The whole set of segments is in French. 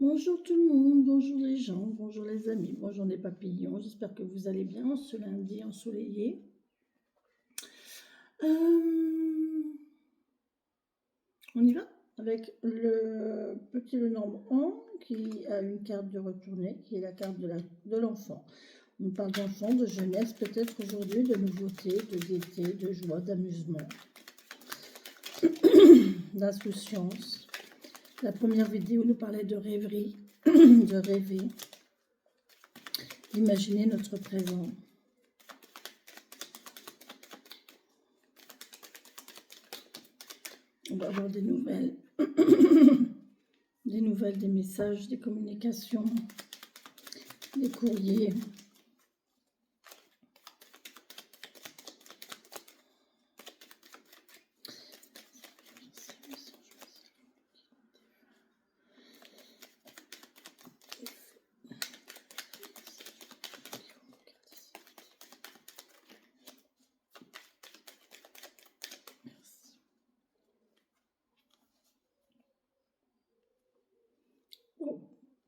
Bonjour tout le monde, bonjour les gens, bonjour les amis, bonjour les papillons, j'espère que vous allez bien ce lundi ensoleillé. On y va avec le petit Lenormand qui a une carte de retournée, qui est la carte de l'enfant. On parle d'enfant, de jeunesse, peut-être aujourd'hui, de nouveauté, de gaieté, de joie, d'amusement, d'insouciance. La première vidéo nous parlait de rêverie, de rêver, d'imaginer notre présent. On va avoir des nouvelles, des messages, des communications, des courriers.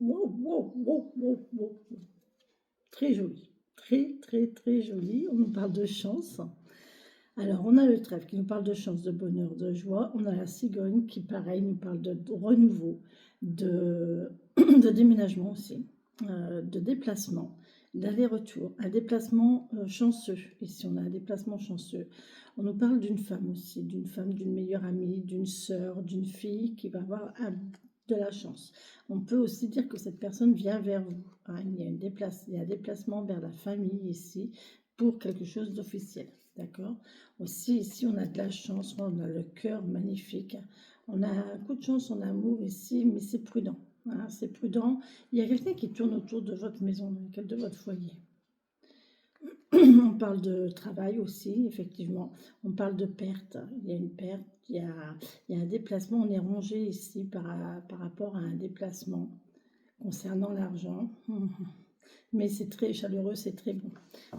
Wow. Très joli, très joli. On nous parle de chance. Alors, on a le trèfle qui nous parle de chance, de bonheur, de joie. On a la cigogne qui, pareil, nous parle de renouveau, de déménagement aussi, de déplacement, d'aller-retour, un déplacement chanceux. Ici, on a un déplacement chanceux. On nous parle d'une femme aussi, d'une meilleure amie, d'une sœur, d'une fille qui va avoir de la chance. On peut aussi dire que cette personne vient vers vous. Hein, il y a un déplacement vers la famille ici pour quelque chose d'officiel. D'accord? Aussi, ici, on a de la chance, on a le cœur magnifique. On a un coup de chance en amour ici, mais c'est prudent. Hein, c'est prudent. Il y a quelqu'un qui tourne autour de votre maison, de votre foyer. On parle de travail aussi, effectivement. On parle de perte. Il y a une perte, il y a un déplacement. On est rongé ici par rapport à un déplacement concernant l'argent. Mais c'est très chaleureux, c'est très bon.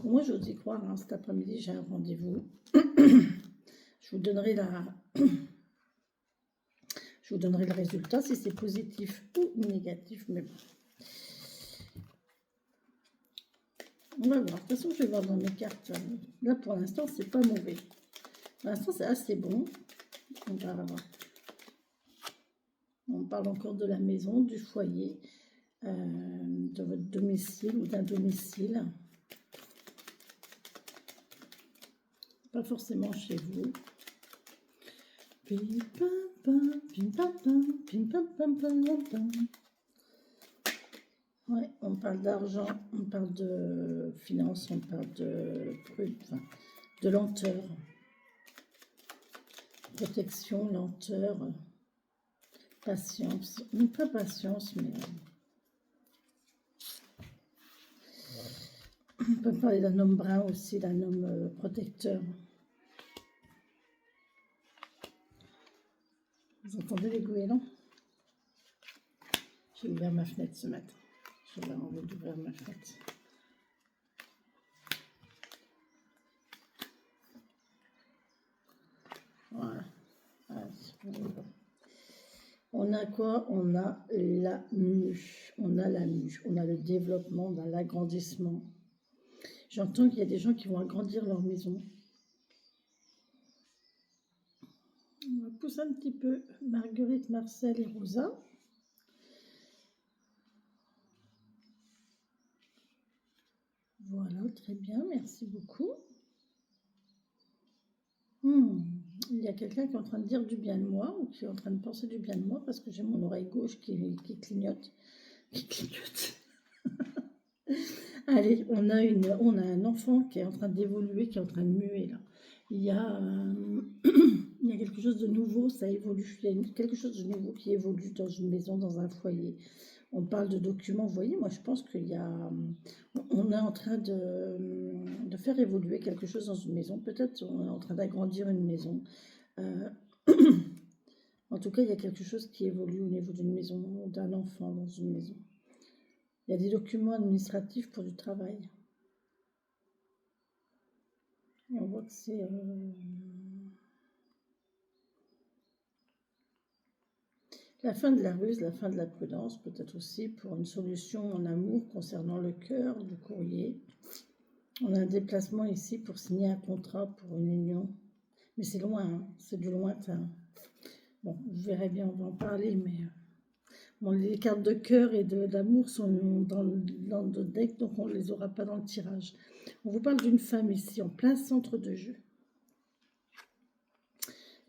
Moi, j'ose y croire. Hein, cet après-midi, j'ai un rendez-vous. Je vous donnerai le résultat si c'est positif ou négatif. Mais bon. On va voir. De toute façon, je vais voir dans mes cartes. Là, pour l'instant, c'est pas mauvais. Pour l'instant, c'est assez bon. On va voir. On parle encore de la maison, du foyer, de votre domicile ou d'un domicile. Pas forcément chez vous. Ouais, on parle d'argent, on parle de finances, on parle de lenteur, protection, lenteur, patience. Pas patience, mais on peut parler d'un homme brun aussi, d'un homme protecteur. Vous entendez les goélands? J'ai ouvert ma fenêtre ce matin. J'avais envie d'ouvrir ma fenêtre. Voilà. On a quoi? On a la mue. On a la mue. On a le développement, on a l'agrandissement. J'entends qu'il y a des gens qui vont agrandir leur maison. On va pousser un petit peu Marguerite, Marcel et Rosa. Voilà, très bien, merci beaucoup. Il y a quelqu'un qui est en train de dire du bien de moi ou qui est en train de penser du bien de moi parce que j'ai mon oreille gauche qui clignote. Qui clignote. Allez, on a un enfant qui est en train d'évoluer, qui est en train de muer là. Il y a quelque chose de nouveau, ça évolue. Il y a quelque chose de nouveau qui évolue dans une maison, dans un foyer. On parle de documents, vous voyez, moi je pense qu'il y a... On est en train de faire évoluer quelque chose dans une maison. Peut-être on est en train d'agrandir une maison. En tout cas, il y a quelque chose qui évolue au niveau d'une maison, d'un enfant dans une maison. Il y a des documents administratifs pour du travail. Et on voit que c'est... La fin de la ruse, la fin de la prudence, peut-être aussi pour une solution en amour concernant le cœur du courrier. On a un déplacement ici pour signer un contrat pour une union. Mais c'est loin, hein, c'est du lointain. Bon, vous verrez bien, on va en parler, mais bon, les cartes de cœur et d'amour sont dans le deck, donc on ne les aura pas dans le tirage. On vous parle d'une femme ici, en plein centre de jeu.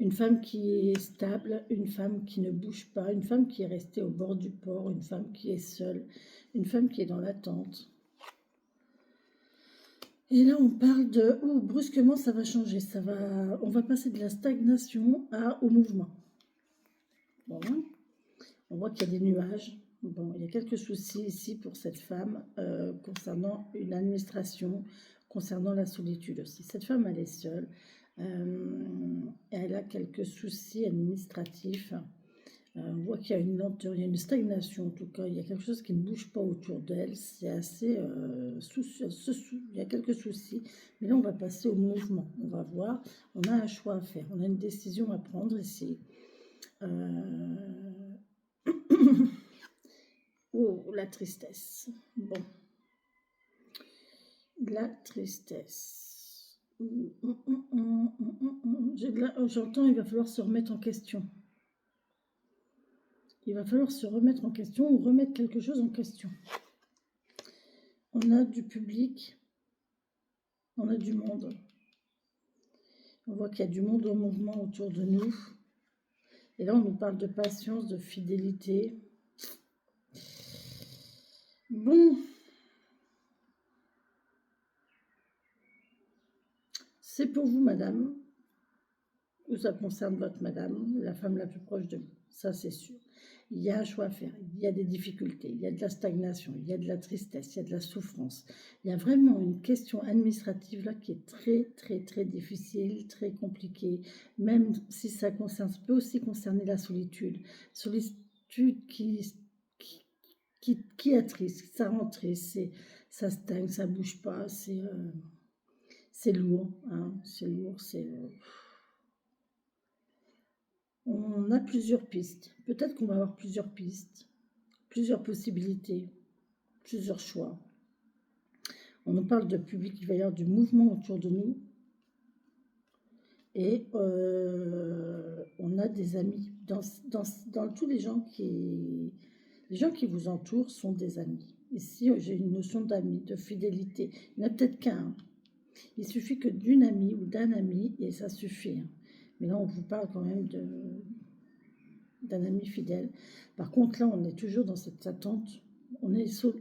Une femme qui est stable, une femme qui ne bouge pas, une femme qui est restée au bord du port, une femme qui est seule, une femme qui est dans l'attente. Et là, on parle de... Oh, brusquement, ça va changer. On va passer de la stagnation au mouvement. Bon, on voit qu'il y a des nuages. Bon, il y a quelques soucis ici pour cette femme concernant une administration, concernant la solitude aussi. Cette femme, elle est seule. Elle a quelques soucis administratifs. On voit qu'il y a une lenteur, il y a une stagnation en tout cas. Il y a quelque chose qui ne bouge pas autour d'elle. C'est assez il y a quelques soucis. Mais là, on va passer au mouvement. On va voir. On a un choix à faire. On a une décision à prendre ici. Oh, la tristesse. Bon. La tristesse. J'entends, il va falloir se remettre en question. Il va falloir se remettre en question ou remettre quelque chose en question. On a du public. On a du monde. On voit qu'il y a du monde en mouvement autour de nous. Et là, on nous parle de patience, de fidélité. Bon. C'est pour vous, madame. Ou ça concerne votre madame, la femme la plus proche de vous. Ça, c'est sûr. Il y a un choix à faire. Il y a des difficultés. Il y a de la stagnation. Il y a de la tristesse. Il y a de la souffrance. Il y a vraiment une question administrative là qui est très, très, très difficile, très compliquée. Même si ça peut aussi concerner la solitude. Solitude qui attriste, ça rend triste, ça stagne, ça bouge pas, c'est lourd, hein, c'est lourd, On a plusieurs pistes, peut-être qu'on va avoir plusieurs pistes, plusieurs possibilités, plusieurs choix. On nous parle de public, il va y avoir du mouvement autour de nous, et on a des amis, dans tous les gens qui vous entourent sont des amis. Ici, j'ai une notion d'amis, de fidélité. Il n'y en a peut-être qu'un. Hein. Il suffit que d'une amie ou d'un ami et ça suffit. Hein. Mais là, on vous parle quand même d'un ami fidèle. Par contre, là, on est toujours dans cette attente. On est seul.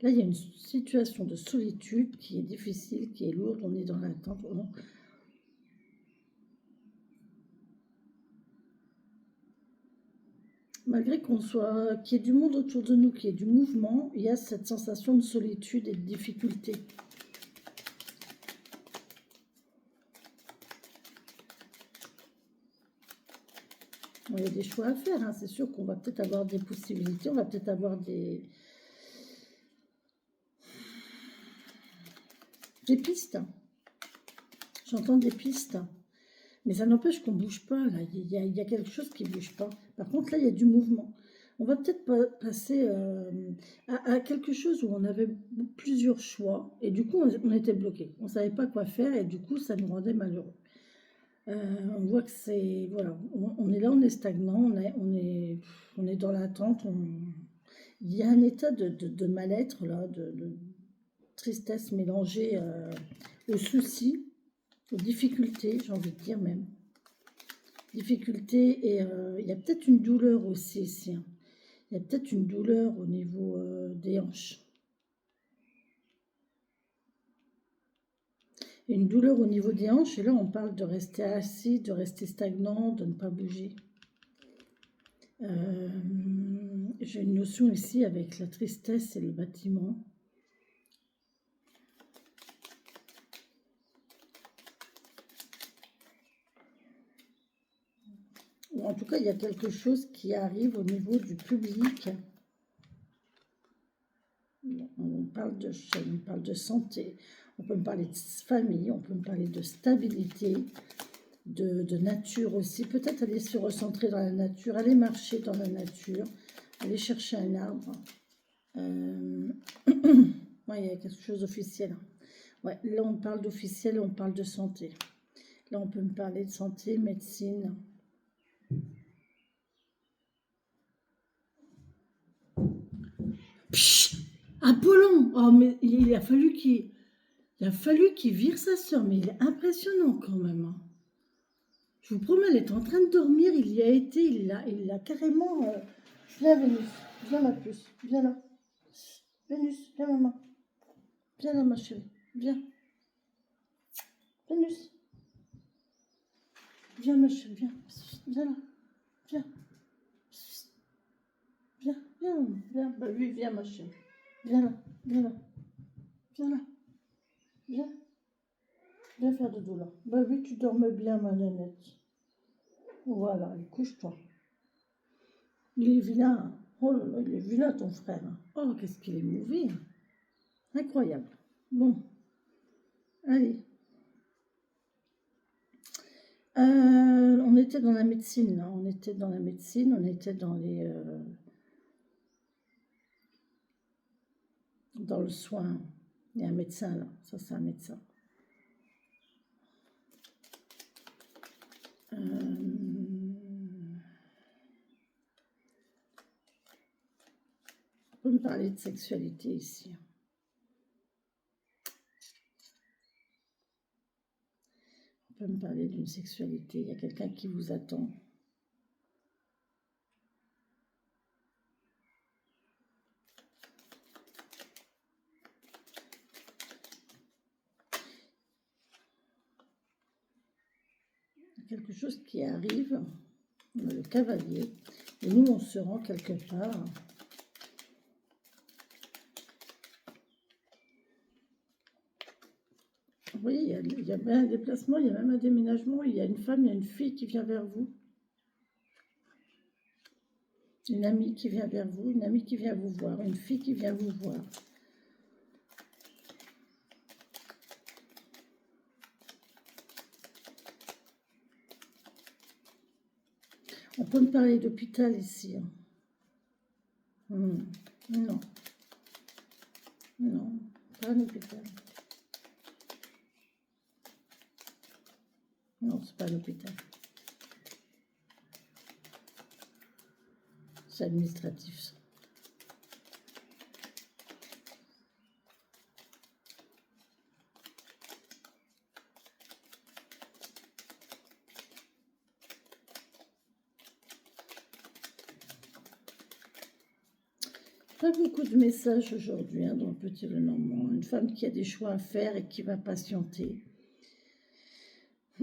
Là, il y a une situation de solitude qui est difficile, qui est lourde. On est dans l'attente. Malgré qu'il y ait du monde autour de nous, qu'il y ait du mouvement, il y a cette sensation de solitude et de difficulté. Bon, il y a des choix à faire, hein. C'est sûr qu'on va peut-être avoir des possibilités, on va peut-être avoir des pistes. J'entends des pistes. Mais ça n'empêche qu'on ne bouge pas, là. Il y a quelque chose qui ne bouge pas. Par contre, là, il y a du mouvement. On va peut-être passer à quelque chose où on avait plusieurs choix. Et du coup, on était bloqué. On ne savait pas quoi faire et du coup, ça nous rendait malheureux. On voit que c'est... Voilà, on est là, on est stagnant, on est dans l'attente. Il y a un état de mal-être, là, de tristesse mélangée aux soucis, aux difficultés, j'ai envie de dire même. Difficultés et il y a peut-être une douleur aussi ici. Hein. Il y a peut-être une douleur au niveau des hanches. Une douleur au niveau des hanches, et là on parle de rester assis, de rester stagnant, de ne pas bouger. J'ai une notion ici avec la tristesse et le bâtiment. En tout cas, il y a quelque chose qui arrive au niveau du public. On parle de chaîne, on parle de santé, on peut me parler de famille, on peut me parler de stabilité. de nature aussi. Peut-être aller se recentrer dans la nature, aller marcher dans la nature, aller chercher un arbre. Ouais, il y a quelque chose d'officiel. Ouais, là, on parle d'officiel, on parle de santé. Là, on peut me parler de santé, médecine. Psh, Apollon! Oh, mais il a fallu qu'il vire sa soeur, mais il est impressionnant quand même, hein. Je vous promets, elle est en train de dormir, il y a été, il l'a carrément... Viens, Vénus, viens ma puce, viens là. Vénus, viens maman. Viens là ma chérie, viens. Vénus. Viens ma chérie, viens. Viens là, viens. Viens, viens, viens. Bah oui, viens ma chérie. Viens là, viens là. Viens là. Viens. Viens faire dodo là. Bah oui, tu dormais bien ma nénette. Voilà, allez, couche-toi. Il est vilain, hein. Oh là là, il est vilain ton frère, hein. Oh, qu'est-ce qu'il est mauvais, hein. Incroyable. Bon, allez. On était dans la médecine, là. On était dans la médecine, on était dans les... dans le soin. Il y a un médecin, là. Ça, c'est un médecin. On peut me parler de sexualité ici. On peut me parler d'une sexualité. Il y a quelqu'un qui vous attend. Quelque chose qui arrive. On a le cavalier. Et nous, on se rend quelque part. Oui, il y a même un déplacement, il y a même un déménagement. Il y a une femme, il y a une fille qui vient vers vous. Une amie qui vient vers vous, une amie qui vient vous voir, une fille qui vient vous voir. On peut me parler d'hôpital ici. Non. Non, pas un hôpital. Non, c'est pas l'hôpital. C'est administratif, ça. Pas beaucoup de messages aujourd'hui, hein, dans le Petit Lenormand. Une femme qui a des choix à faire et qui va patienter.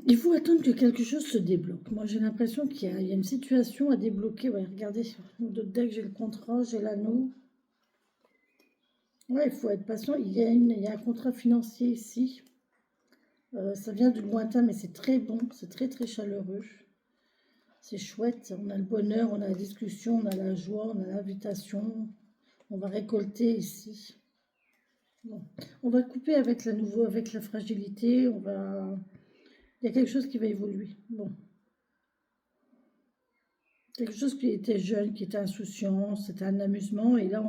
Il faut attendre que quelque chose se débloque. Moi, j'ai l'impression qu'il y a une situation à débloquer. Ouais, regardez, dès que j'ai le contrat, j'ai l'anneau. Ouais, il faut être patient. Il y a un contrat financier ici. Ça vient du lointain, mais c'est très bon. C'est très, très chaleureux. C'est chouette. On a le bonheur, on a la discussion, on a la joie, on a l'invitation. On va récolter ici. Bon. On va couper avec avec la fragilité. Il y a quelque chose qui va évoluer. Bon. Quelque chose qui était jeune, qui était insouciant, c'était un amusement. Et là,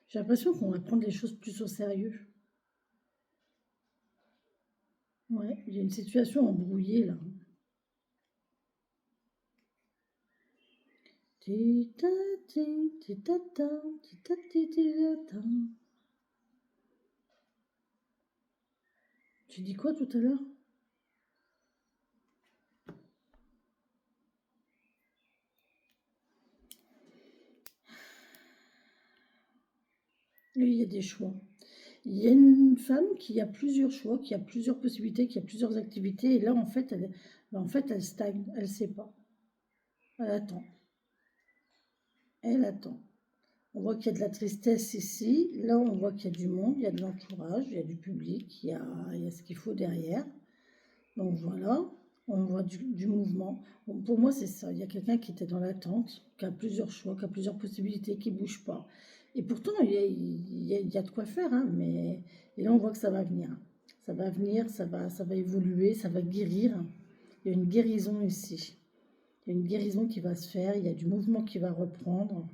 j'ai l'impression qu'on va prendre les choses plus au sérieux. Ouais, il y a une situation embrouillée là. Tu dis quoi tout à l'heure? Oui, il y a des choix. Il y a une femme qui a plusieurs choix, qui a plusieurs possibilités, qui a plusieurs activités. Et là, en fait, elle stagne. Elle ne sait pas. Elle attend. Elle attend. On voit qu'il y a de la tristesse ici. Là, on voit qu'il y a du monde, il y a de l'entourage, il y a du public, il y a ce qu'il faut derrière. Donc voilà, on voit du mouvement. Bon, pour moi, c'est ça. Il y a quelqu'un qui était dans l'attente, qui a plusieurs choix, qui a plusieurs possibilités, qui ne bouge pas. Et pourtant, il y a de quoi faire, hein, mais et là, on voit que ça va venir. Ça va venir, ça va évoluer, ça va guérir. Il y a une guérison ici. Il y a une guérison qui va se faire, il y a du mouvement qui va reprendre.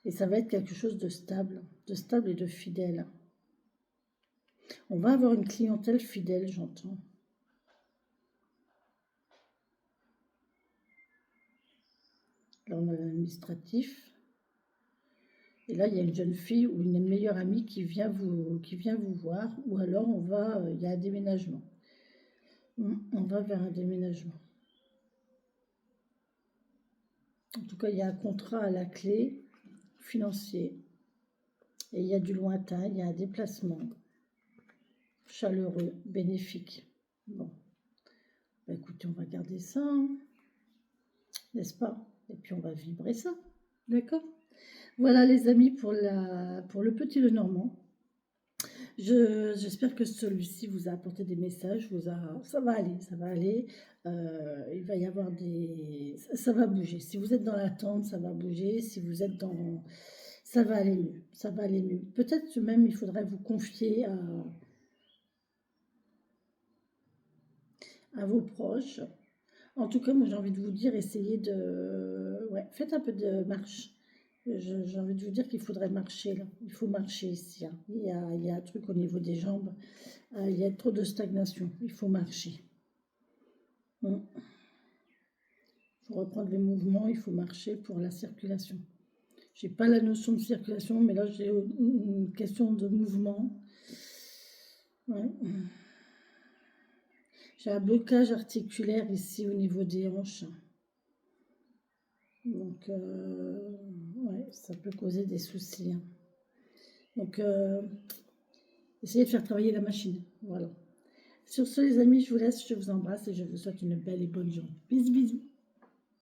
Et ça va être quelque chose de stable et de fidèle. On va avoir une clientèle fidèle, j'entends. Là, on a l'administratif. Et là, il y a une jeune fille ou une meilleure amie qui vient vous voir. Ou alors, il y a un déménagement. On va vers un déménagement. En tout cas, il y a un contrat à la clé financier. Et il y a du lointain, il y a un déplacement chaleureux, bénéfique. Bon, bah, écoutez, on va garder ça, hein, n'est-ce pas? Et puis on va vibrer ça, d'accord? Voilà les amis pour le petit Lenormand. J'espère que celui-ci vous a apporté des messages, ça va aller, ça va aller. Il va y avoir ça va bouger. Si vous êtes dans l'attente, ça va bouger. Si vous êtes dans... Ça va aller mieux, ça va aller mieux. Peut-être même il faudrait vous confier à vos proches. En tout cas, moi j'ai envie de vous dire, essayez de... Ouais, faites un peu de marche. J'ai envie de vous dire qu'il faudrait marcher là. Il faut marcher ici, hein. Il y a un truc au niveau des jambes. Il y a trop de stagnation. Il faut marcher. Il faut reprendre les mouvements. Il faut marcher pour la circulation. J'ai pas la notion de circulation, mais là j'ai une question de mouvement. Ouais. J'ai un blocage articulaire ici au niveau des hanches. Donc, ouais, ça peut causer des soucis, hein. Donc, essayez de faire travailler la machine. Voilà. Sur ce, les amis, je vous laisse, je vous embrasse et je vous souhaite une belle et bonne journée. Bisous, bisous.